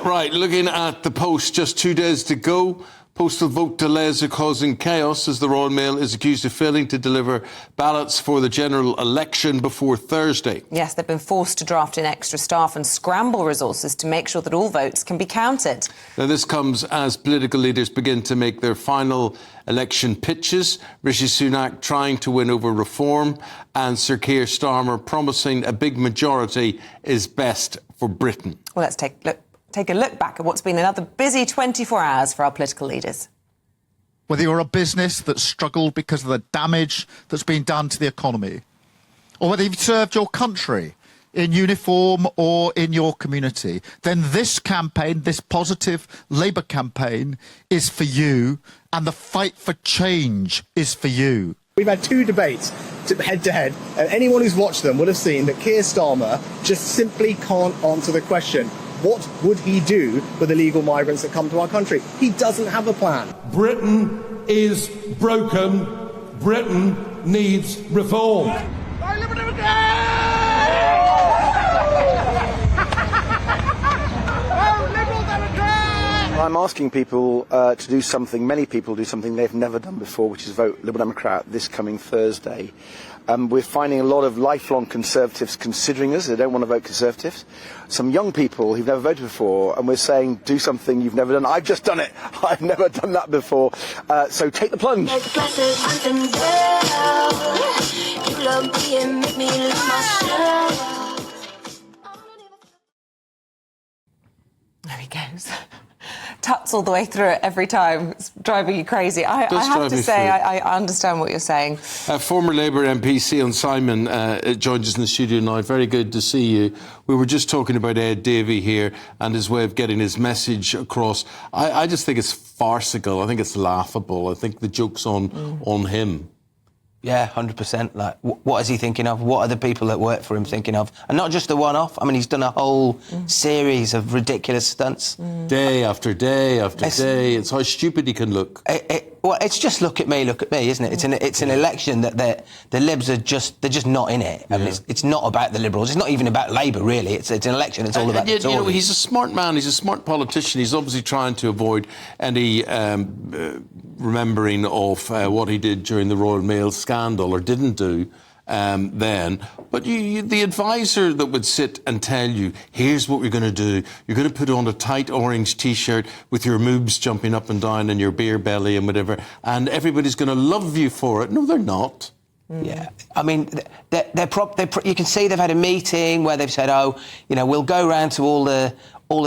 Right, looking at the Post, just 2 days to go. Postal vote delays are causing chaos as the Royal Mail is accused of failing to deliver ballots for the general election before Thursday. Yes, they've been forced to draft in extra staff and scramble resources to make sure that all votes can be counted. Now, this comes as political leaders begin to make their final election pitches. Rishi Sunak trying to win over reform and Sir Keir Starmer promising a big majority is best for Britain. Well, let's take a look back at what's been another busy 24 hours for our political leaders. Whether you're a business that's struggled because of the damage that's been done to the economy, or whether you've served your country in uniform or in your community, then this campaign, this positive Labour campaign, is for you, and the fight for change is for you. We've had 2 debates head-to-head, and anyone who's watched them would have seen that Keir Starmer just simply can't answer the question. What would he do with illegal migrants that come to our country? He doesn't have a plan. Britain is broken. Britain needs reform. I'm asking people to do something, many people do something they've never done before, which is vote Liberal Democrat this coming Thursday. We're finding a lot of lifelong Conservatives considering us. They don't want to vote Conservatives. Some young people who've never voted before, and we're saying, do something you've never done. I've just done it. I've never done that before. So take the plunge. There he goes. Tuts all the way through it every time. It's driving you crazy. I have to say, I understand what you're saying. Former Labour MP Sion Simon joins us in the studio now. Very good to see you. We were just talking about Ed Davey here and his way of getting his message across. I just think it's farcical. I think it's laughable. I think the joke's on him. Yeah, 100%. Like, what is he thinking of? What are the people that work for him thinking of? And not just the one-off. I mean, he's done a whole series of ridiculous stunts. Day after day after day. It's how stupid he can look. Well, it's just look at me, isn't it? It's an election that the Libs are they're just not in it. I mean, it's not about the Liberals. It's not even about Labour, really. It's an election. It's all about the Tories. You know, he's a smart man. He's a smart politician. He's obviously trying to avoid any remembering of what he did during the Royal Mail scandal, or didn't do then. But the advisor that would sit and tell you, here's what we're going to do. You're going to put on a tight orange T-shirt with your moobs jumping up and down and your beer belly and whatever, and everybody's going to love you for it. No, they're not. Yeah, I mean, you can see they've had a meeting where they've said, we'll go round to all the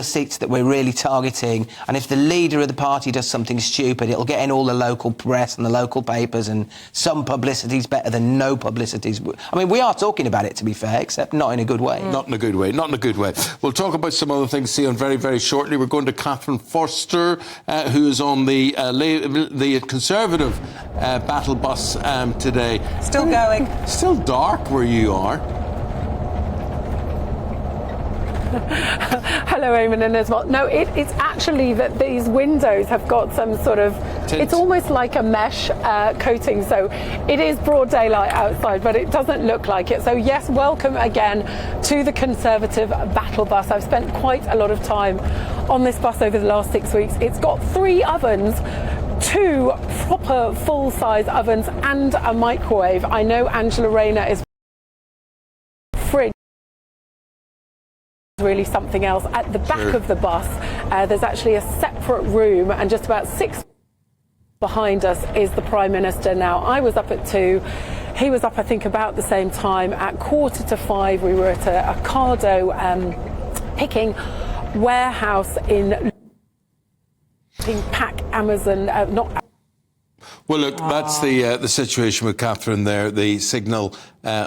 seats that we're really targeting, and if the leader of the party does something stupid, it'll get in all the local press and the local papers, and some publicity's better than no publicity. I mean, we are talking about it, to be fair, except not in a good way. Not in a good way, not in a good way. We'll talk about some other things, Sion, very, very shortly. We're going to Catherine Forster, who is on the Conservative battle bus today. Still going. Still dark where you are. Hello, Eamon and Ismail. No, it's actually that these windows have got some sort of... Tint. It's almost like a mesh coating, so it is broad daylight outside, but it doesn't look like it. So, yes, welcome again to the Conservative battle bus. I've spent quite a lot of time on this bus over the last 6 weeks. It's got 3 ovens, 2 proper full-size ovens and a microwave. I know Angela Rayner is really something else. At the back of the bus, there's actually a separate room, and just about 6 behind us is the Prime Minister. Now, I was up at 2. He was up, I think, about the same time. At 4:45, we were at a Ocado picking warehouse in Pack Amazon, not... Well, look, that's the situation with Catherine there. The signal,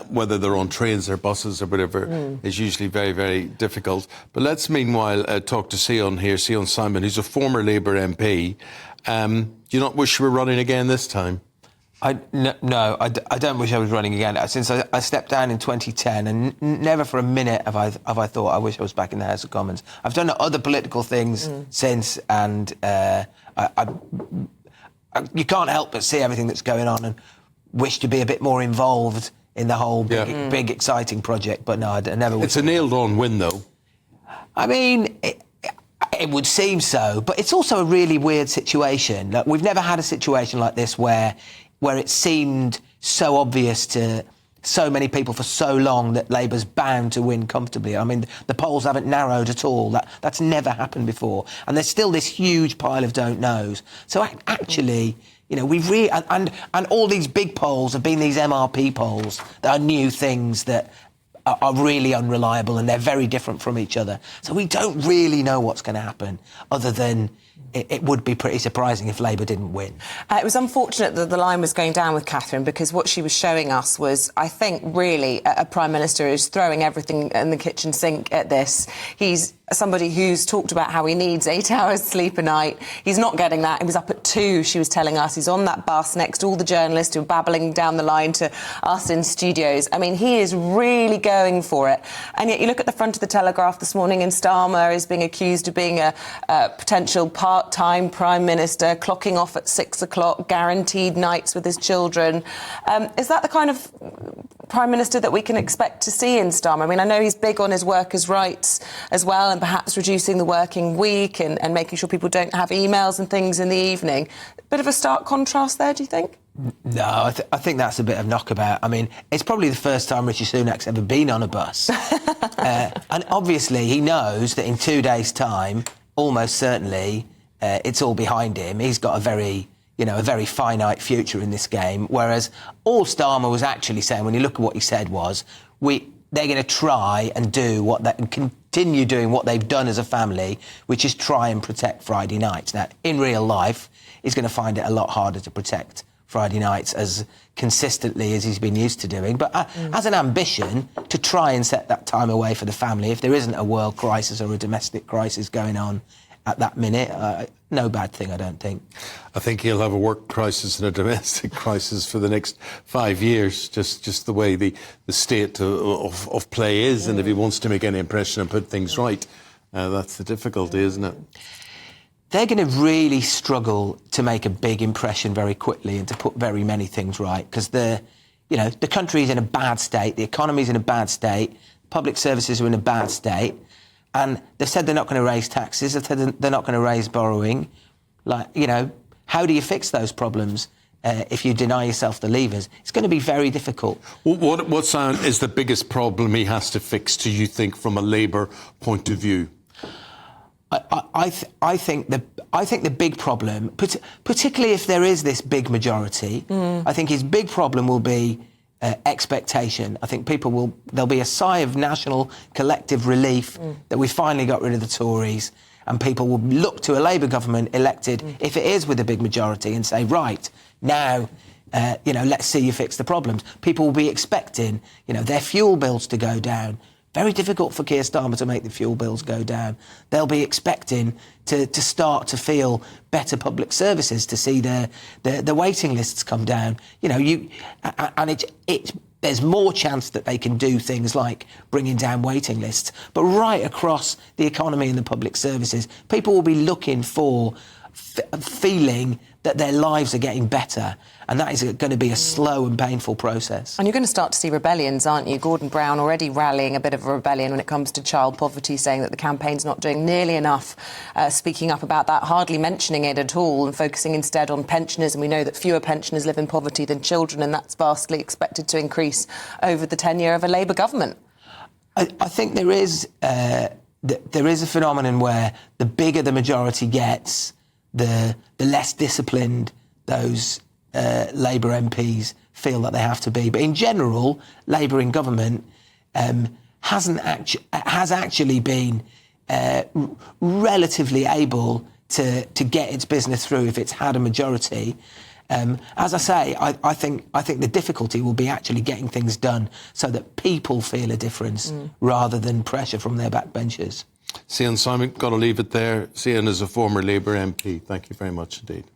whether they're on trains or buses or whatever, is usually very, very difficult. But let's meanwhile talk to Sion here, Sion Simon, who's a former Labour MP. Do you not wish you were running again this time? No, I don't wish I was running again. Since I stepped down in 2010, and never for a minute have I thought I wish I was back in the House of Commons. I've done other political things since, and you can't help but see everything that's going on and wish to be a bit more involved in the whole big exciting project. But no, I never wish. It's a nailed-on win, though. I mean, It would seem so, but it's also a really weird situation. Like, we've never had a situation like this where it seemed so obvious to so many people for so long that Labour's bound to win comfortably. I mean, the polls haven't narrowed at all. That's never happened before. And there's still this huge pile of don't knows. So actually, you know, we've really... And all these big polls have been these MRP polls that are new things that are really unreliable, and they're very different from each other. So we don't really know what's going to happen, other than it would be pretty surprising if Labour didn't win. It was unfortunate that the line was going down with Catherine, because what she was showing us was, I think, really a Prime Minister who's throwing everything in the kitchen sink at this. He's somebody who's talked about how he needs 8 hours sleep a night. He's not getting that. He was up at 2, she was telling us. He's on that bus next to all the journalists who are babbling down the line to us in studios. I mean, he is really going for it. And yet you look at the front of the Telegraph this morning, and Starmer is being accused of being a potential part-time Prime Minister, clocking off at 6 o'clock, guaranteed nights with his children. Is that the kind of Prime Minister that we can expect to see in Starmer? I mean, I know he's big on his workers' rights as well, and perhaps reducing the working week and making sure people don't have emails and things in the evening. Bit of a stark contrast there, do you think? No, I think that's a bit of knockabout. I mean, it's probably the first time Rishi Sunak's ever been on a bus. And obviously he knows that in 2 days' time, almost certainly, it's all behind him. He's got a very finite future in this game, whereas all Starmer was actually saying, when you look at what he said, was they're going to try and do and continue doing what they've done as a family, which is try and protect Friday nights. Now, in real life, he's going to find it a lot harder to protect Friday nights as consistently as he's been used to doing, but as an ambition to try and set that time away for the family, if there isn't a world crisis or a domestic crisis going on at that minute, no bad thing, I don't think. I think he'll have a work crisis and a domestic crisis for the next 5 years, just the way the state of play is, and if he wants to make any impression and put things right, that's the difficulty, isn't it? They're going to really struggle to make a big impression very quickly and to put very many things right, because the country is in a bad state, the economy is in a bad state, public services are in a bad state, and they've said they're not going to raise taxes, they've said they're not going to raise borrowing. How do you fix those problems if you deny yourself the levers? It's going to be very difficult. What is the biggest problem he has to fix, do you think, from a Labour point of view? I think the big problem, particularly if there is this big majority, I think his big problem will be expectation. I think there'll be a sigh of national collective relief that we finally got rid of the Tories, and people will look to a Labour government elected, if it is with a big majority, and say, right, now, let's see you fix the problems. People will be expecting, their fuel bills to go down. Very difficult for Keir Starmer to make the fuel bills go down. They'll be expecting to start to feel better public services, to see the waiting lists come down. There's more chance that they can do things like bringing down waiting lists. But right across the economy and the public services, people will be looking for feeling that their lives are getting better, and that is going to be a slow and painful process. And you're going to start to see rebellions, aren't you? Gordon Brown already rallying a bit of a rebellion when it comes to child poverty, saying that the campaign's not doing nearly enough, speaking up about that, hardly mentioning it at all, and focusing instead on pensioners. And we know that fewer pensioners live in poverty than children, and that's vastly expected to increase over the tenure of a Labour government. I think there is a phenomenon where the bigger the majority gets, the less disciplined those Labour MPs feel that they have to be. But in general, Labour in government has actually been relatively able to get its business through if it's had a majority. As I say, I think the difficulty will be actually getting things done so that people feel a difference rather than pressure from their backbenchers. Sion Simon, got to leave it there. Sion is a former Labour MP. Thank you very much indeed.